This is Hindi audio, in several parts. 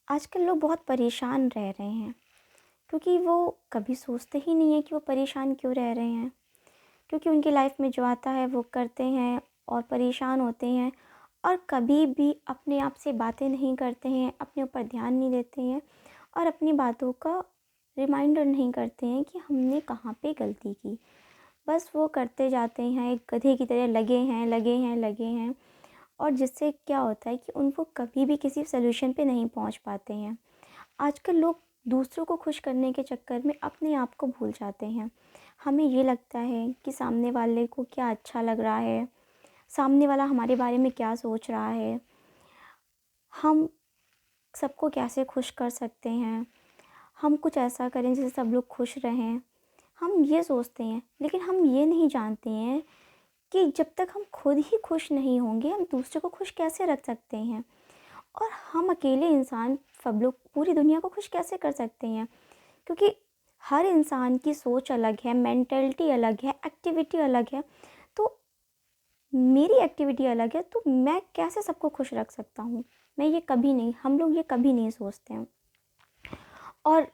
आजकल लोग बहुत परेशान रह रहे हैं क्योंकि वो कभी सोचते ही नहीं है कि वो परेशान क्यों रह रहे हैं। क्योंकि उनकी लाइफ में जो आता है वो करते हैं और परेशान होते हैं और कभी भी अपने आप से बातें नहीं करते हैं, अपने ऊपर ध्यान नहीं देते हैं और अपनी बातों का रिमाइंडर नहीं करते हैं कि हमने कहाँ पे गलती की। बस वो करते जाते हैं, एक गधे की तरह लगे हैं लगे हैं लगे हैं। और जिससे क्या होता है कि उनको कभी भी किसी सॉल्यूशन पे नहीं पहुंच पाते हैं। आजकल लोग दूसरों को खुश करने के चक्कर में अपने आप को भूल जाते हैं। हमें ये लगता है कि सामने वाले को क्या अच्छा लग रहा है, सामने वाला हमारे बारे में क्या सोच रहा है, हम सबको कैसे खुश कर सकते हैं, हम कुछ ऐसा करें जिससे सब लोग खुश रहें। हम ये सोचते हैं, लेकिन हम ये नहीं जानते हैं कि जब तक हम खुद ही खुश नहीं होंगे हम दूसरे को खुश कैसे रख सकते हैं। और हम अकेले इंसान सब लोग पूरी दुनिया को खुश कैसे कर सकते हैं, क्योंकि हर इंसान की सोच अलग है, मेंटलिटी अलग है, एक्टिविटी अलग है। तो मेरी एक्टिविटी अलग है, तो मैं कैसे सबको खुश रख सकता हूँ। मैं ये कभी नहीं, हम लोग ये कभी नहीं सोचते हैं और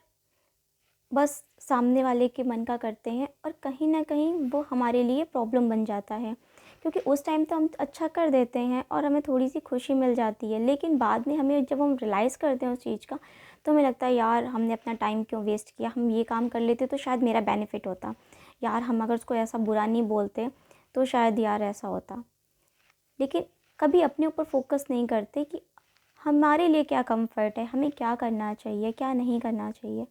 बस सामने वाले के मन का करते हैं और कहीं ना कहीं वो हमारे लिए प्रॉब्लम बन जाता है। क्योंकि उस टाइम तो हम अच्छा कर देते हैं और हमें थोड़ी सी खुशी मिल जाती है, लेकिन बाद में हमें जब हम रियलाइज़ करते हैं उस चीज़ का, तो हमें लगता है यार हमने अपना टाइम क्यों वेस्ट किया, हम ये काम कर लेते तो शायद मेरा बेनिफिट होता। यार हम अगर उसको ऐसा बुरा नहीं बोलते तो शायद यार ऐसा होता। लेकिन कभी अपने ऊपर फोकस नहीं करते कि हमारे लिए क्या कंफर्ट है, हमें क्या करना चाहिए, क्या नहीं करना चाहिए।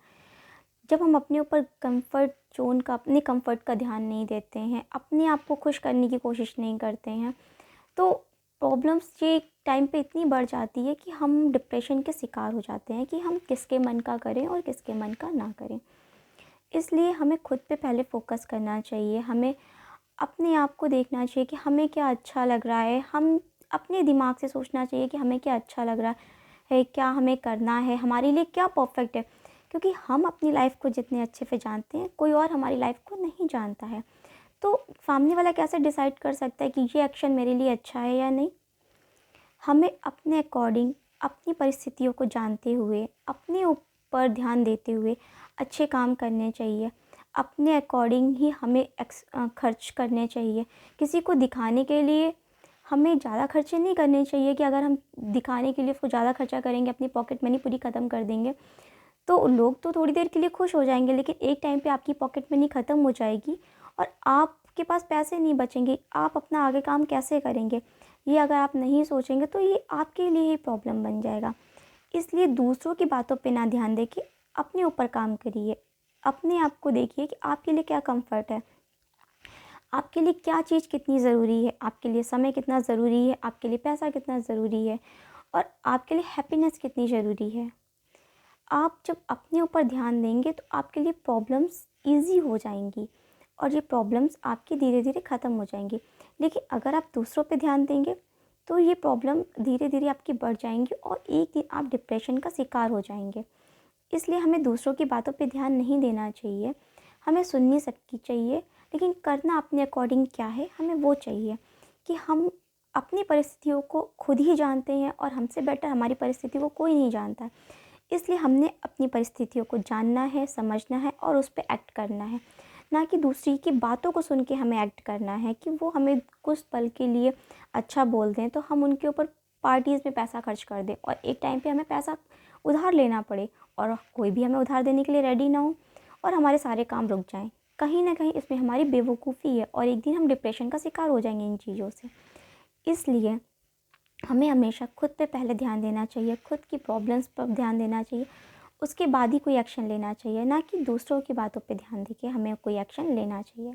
जब हम अपने ऊपर कंफर्ट जोन का, अपने कंफर्ट का ध्यान नहीं देते हैं, अपने आप को खुश करने की कोशिश नहीं करते हैं, तो प्रॉब्लम्स ये टाइम पे इतनी बढ़ जाती है कि हम डिप्रेशन के शिकार हो जाते हैं कि हम किसके मन का करें और किसके मन का ना करें। इसलिए हमें खुद पे पहले फोकस करना चाहिए। हमें अपने आप को देखना चाहिए कि हमें क्या अच्छा लग रहा है। हम अपने दिमाग से सोचना चाहिए कि हमें क्या अच्छा लग रहा है, क्या हमें करना है, हमारे लिए क्या परफेक्ट है। क्योंकि हम अपनी लाइफ को जितने अच्छे से जानते हैं, कोई और हमारी लाइफ को नहीं जानता है। तो सामने वाला कैसे डिसाइड कर सकता है कि ये एक्शन मेरे लिए अच्छा है या नहीं। हमें अपने अकॉर्डिंग, अपनी परिस्थितियों को जानते हुए, अपने ऊपर ध्यान देते हुए अच्छे काम करने चाहिए। अपने अकॉर्डिंग ही हमें खर्च करने चाहिए। किसी को दिखाने के लिए हमें ज़्यादा खर्चे नहीं करने चाहिए कि अगर हम दिखाने के लिए उसको ज़्यादा खर्चा करेंगे, अपनी पॉकेट मनी पूरी ख़त्म कर देंगे, तो लोग तो थोड़ी देर के लिए खुश हो जाएंगे, लेकिन एक टाइम पे आपकी पॉकेट मनी ख़त्म हो जाएगी और आपके पास पैसे नहीं बचेंगे। आप अपना आगे काम कैसे करेंगे, ये अगर आप नहीं सोचेंगे तो ये आपके लिए ही प्रॉब्लम बन जाएगा। इसलिए दूसरों की बातों पे ना ध्यान दें कि अपने ऊपर काम करिए। अपने आप को देखिए कि आपके लिए क्या कंफर्ट है, आपके लिए क्या चीज़ कितनी ज़रूरी है, आपके लिए समय कितना ज़रूरी है, आपके लिए पैसा कितना ज़रूरी है और आपके लिए हैप्पीनेस कितनी ज़रूरी है। आप जब अपने ऊपर ध्यान देंगे तो आपके लिए प्रॉब्लम्स ईज़ी हो जाएंगी और ये प्रॉब्लम्स आपकी धीरे धीरे ख़त्म हो जाएंगी। लेकिन अगर आप दूसरों पे ध्यान देंगे तो ये प्रॉब्लम धीरे धीरे आपकी बढ़ जाएंगी और एक दिन आप डिप्रेशन का शिकार हो जाएंगे। इसलिए हमें दूसरों की बातों पे ध्यान नहीं देना चाहिए। हमें सुननी सबकी चाहिए, लेकिन करना अपने अकॉर्डिंग क्या है हमें वो चाहिए। कि हम अपनी परिस्थितियों को खुद ही जानते हैं और हमसे बेटर हमारी परिस्थिति को कोई नहीं जानता है। इसलिए हमने अपनी परिस्थितियों को जानना है, समझना है और उस पे एक्ट करना है। ना कि दूसरी की बातों को सुन के हमें एक्ट करना है कि वो हमें कुछ पल के लिए अच्छा बोल दें तो हम उनके ऊपर पार्टीज़ में पैसा खर्च कर दें और एक टाइम पे हमें पैसा उधार लेना पड़े और कोई भी हमें उधार देने के लिए रेडी ना हो और हमारे सारे काम रुक जाएं। कहीं ना कहीं इसमें हमारी बेवकूफ़ी है और एक दिन हम डिप्रेशन का शिकार हो जाएंगे इन चीज़ों से। इसलिए हमें हमेशा खुद पे पहले ध्यान देना चाहिए, खुद की प्रॉब्लम्स पर ध्यान देना चाहिए, उसके बाद ही कोई एक्शन लेना चाहिए। ना कि दूसरों की बातों पे ध्यान देके हमें कोई एक्शन लेना चाहिए।